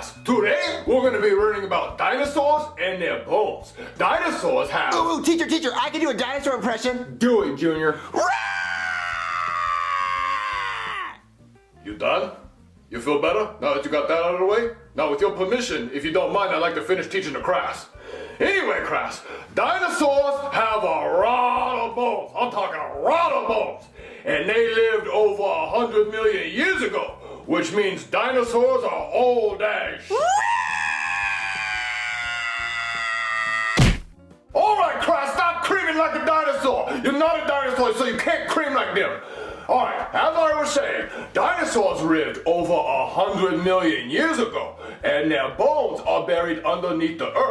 class. Today, we're going to be learning about dinosaurs and their bones. Dinosaurs have... Ooh, teacher, I can do a dinosaur impression. Do it, Junior. You done? You feel better now that you got that out of the way? Now, with your permission, if you don't mind, I'd like to finish teaching the class. Anyway, class, dinosaurs have a lot of bones. I'm talking a lot of bones. And they lived over 100 million years ago, which means dinosaurs are old as shit. All right, class, stop screaming like a dinosaur. You're not a dinosaur, so you can't scream like them. All right, as I was saying, dinosaurs lived over 100 million years ago, and their bones are buried underneath the earth.